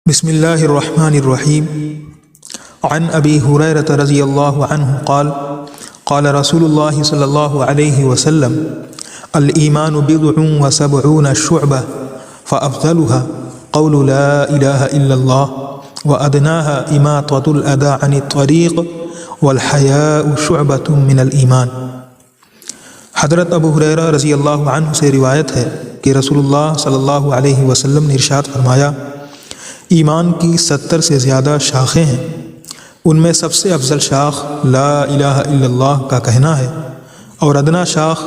بسم اللہ الرحمن الرحیم عن ابی ہریرہ رضی اللہ عنہ قال قال رسول اللہ صلی اللہ علیہ وسلم الایمان بضع وسبعون شعبہ فافضلها قول لا الہ الا اللہ وادناها اماطة الاذى عن الطریق والحیاء شعبۃ من الایمان۔ حضرت ابو ہریرہ رضی اللہ عنہ سے روایت ہے کہ رسول اللہ صلی اللہ علیہ وسلم نے ارشاد فرمایا، ایمان کی 70 سے زیادہ شاخیں ہیں، ان میں سب سے افضل شاخ لا الہ الا اللہ کا کہنا ہے، اور ادنا شاخ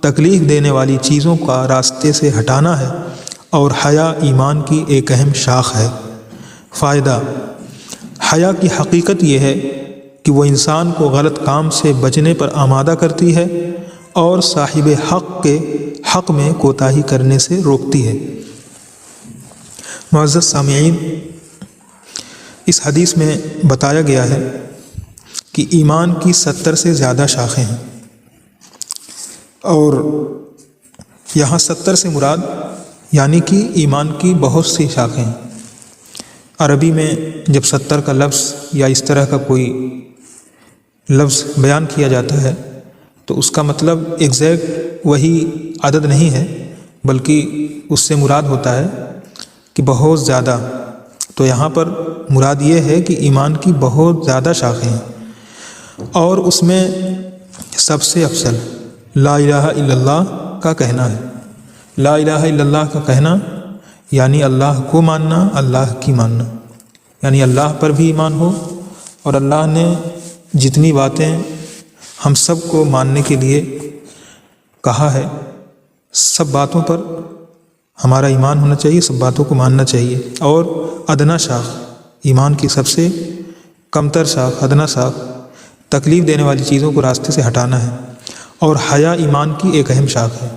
تکلیف دینے والی چیزوں کا راستے سے ہٹانا ہے، اور حیا ایمان کی ایک اہم شاخ ہے۔ فائدہ: حیا کی حقیقت یہ ہے کہ وہ انسان کو غلط کام سے بچنے پر آمادہ کرتی ہے اور صاحب حق کے حق میں کوتاہی کرنے سے روکتی ہے۔ معزز سامعین، اس حدیث میں بتایا گیا ہے کہ ایمان کی 70 سے زیادہ شاخیں ہیں، اور یہاں 70 سے مراد یعنی کہ ایمان کی بہت سی شاخیں ہیں۔ عربی میں جب 70 کا لفظ یا اس طرح کا کوئی لفظ بیان کیا جاتا ہے تو اس کا مطلب ایگزیکٹ وہی عدد نہیں ہے، بلکہ اس سے مراد ہوتا ہے کہ بہت زیادہ۔ تو یہاں پر مراد یہ ہے کہ ایمان کی بہت زیادہ شاخیں ہیں، اور اس میں سب سے افضل لا الہ الا اللہ کا کہنا ہے۔ لا الہ الا اللہ کا کہنا یعنی اللہ کو ماننا، اللہ کی ماننا، یعنی اللہ پر بھی ایمان ہو، اور اللہ نے جتنی باتیں ہم سب کو ماننے کے لیے کہا ہے، سب باتوں پر ہمارا ایمان ہونا چاہیے، سب باتوں کو ماننا چاہیے۔ اور ادنا شاخ، ایمان کی سب سے کمتر شاخ، ادنا شاخ، تکلیف دینے والی چیزوں کو راستے سے ہٹانا ہے، اور حیا ایمان کی ایک اہم شاخ ہے،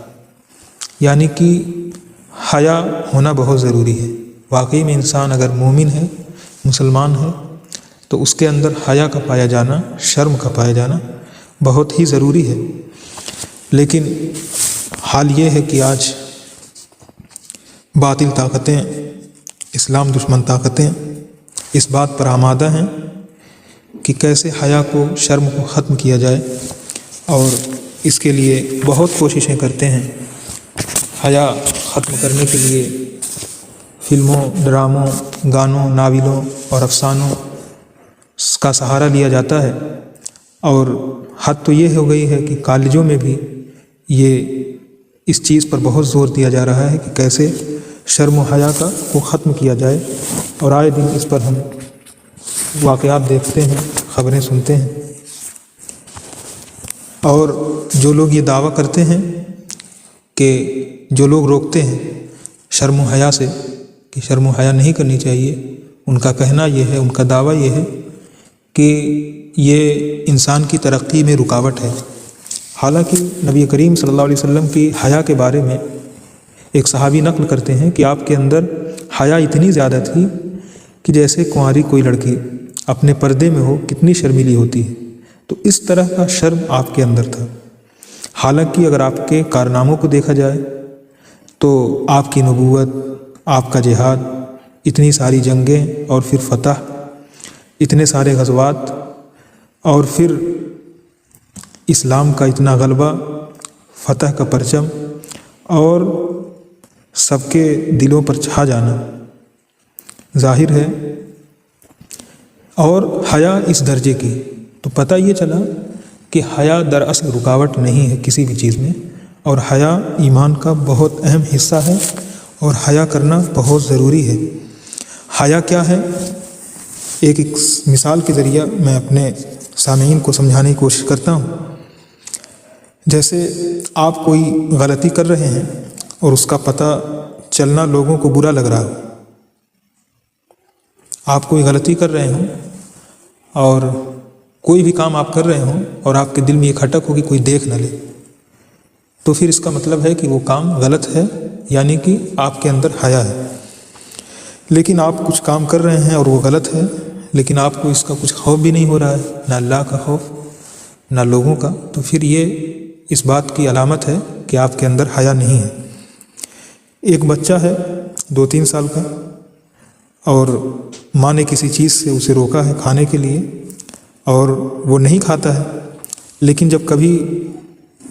یعنی کہ حیا ہونا بہت ضروری ہے۔ واقعی میں انسان اگر مومن ہے، مسلمان ہے، تو اس کے اندر حیا کا پایا جانا، شرم کا پایا جانا بہت ہی ضروری ہے۔ لیکن حال یہ ہے کہ آج باطل طاقتیں، اسلام دشمن طاقتیں اس بات پر آمادہ ہیں کہ کیسے حیا کو، شرم کو ختم کیا جائے، اور اس کے لیے بہت کوششیں کرتے ہیں۔ حیا ختم کرنے کے لیے فلموں، ڈراموں، گانوں، ناولوں اور افسانوں کا سہارا لیا جاتا ہے، اور حد تو یہ ہو گئی ہے کہ کالجوں میں بھی یہ اس چیز پر بہت زور دیا جا رہا ہے کہ کیسے شرم و حیا کو ختم کیا جائے، اور آئے دن اس پر ہم واقعات دیکھتے ہیں، خبریں سنتے ہیں۔ اور جو لوگ یہ دعویٰ کرتے ہیں کہ جو لوگ روکتے ہیں شرم و حیا سے کہ شرم و حیا نہیں کرنی چاہیے، ان کا کہنا یہ ہے، ان کا دعویٰ یہ ہے کہ یہ انسان کی ترقی میں رکاوٹ ہے۔ حالانکہ نبی کریم صلی اللہ علیہ وسلم کی حیا کے بارے میں ایک صحابی نقل کرتے ہیں کہ آپ کے اندر حیا اتنی زیادہ تھی کہ جیسے کنواری کوئی لڑکی اپنے پردے میں ہو کتنی شرمیلی ہوتی ہے، تو اس طرح کا شرم آپ کے اندر تھا۔ حالانکہ اگر آپ کے کارناموں کو دیکھا جائے تو آپ کی نبوت، آپ کا جہاد، اتنی ساری جنگیں اور پھر فتح، اتنے سارے غزوات، اور پھر اسلام کا اتنا غلبہ، فتح کا پرچم، اور سب کے دلوں پر چھا جانا ظاہر ہے۔ اور حیا اس درجے کی، تو پتہ یہ چلا کہ حیا دراصل رکاوٹ نہیں ہے کسی بھی چیز میں، اور حیا ایمان کا بہت اہم حصہ ہے، اور حیا کرنا بہت ضروری ہے۔ حیا کیا ہے؟ ایک مثال کے ذریعہ میں اپنے سامعین کو سمجھانے کی کوشش کرتا ہوں۔ جیسے آپ کوئی غلطی کر رہے ہیں اور اس کا پتہ چلنا لوگوں کو برا لگ رہا ہو، آپ کوئی غلطی کر رہے ہوں اور کوئی بھی کام آپ کر رہے ہوں اور آپ کے دل میں یہ کھٹک ہو کہ کوئی دیکھ نہ لے، تو پھر اس کا مطلب ہے کہ وہ کام غلط ہے، یعنی کہ آپ کے اندر حیا ہے۔ لیکن آپ کچھ کام کر رہے ہیں اور وہ غلط ہے، لیکن آپ کو اس کا کچھ خوف بھی نہیں ہو رہا ہے، نہ اللہ کا خوف نہ لوگوں کا، تو پھر یہ اس بات کی علامت ہے کہ آپ کے اندر حیا نہیں ہے۔ ایک بچہ ہے 2-3 سال کا، اور ماں نے کسی چیز سے اسے روکا ہے کھانے کے لیے اور وہ نہیں کھاتا ہے، لیکن جب کبھی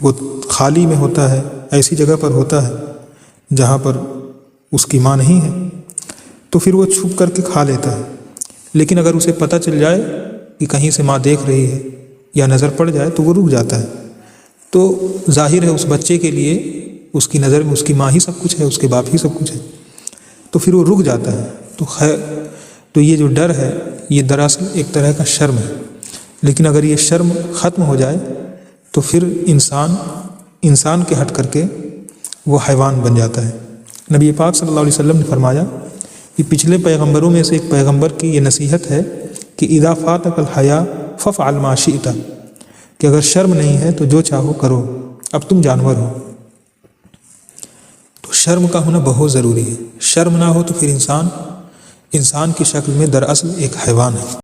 وہ خالی میں ہوتا ہے، ایسی جگہ پر ہوتا ہے جہاں پر اس کی ماں نہیں ہے، تو پھر وہ چھپ کر کے کھا لیتا ہے۔ لیکن اگر اسے پتہ چل جائے کہ کہیں سے ماں دیکھ رہی ہے یا نظر پڑ جائے تو وہ رک جاتا ہے۔ تو ظاہر ہے اس بچے کے لیے اس کی نظر میں اس کی ماں ہی سب کچھ ہے، اس کے باپ ہی سب کچھ ہے، تو پھر وہ رک جاتا ہے۔ تو یہ جو ڈر ہے یہ دراصل ایک طرح کا شرم ہے، لیکن اگر یہ شرم ختم ہو جائے تو پھر انسان کے ہٹ کر کے وہ حیوان بن جاتا ہے۔ نبی پاک صلی اللہ علیہ وسلم نے فرمایا کہ پچھلے پیغمبروں میں سے ایک پیغمبر کی یہ نصیحت ہے کہ اذا فاتک الحیا فافعل ما شئت، کہ اگر شرم نہیں ہے تو جو چاہو کرو، اب تم جانور ہو۔ تو شرم کا ہونا بہت ضروری ہے۔ شرم نہ ہو تو پھر انسان کی شکل میں دراصل ایک حیوان ہے۔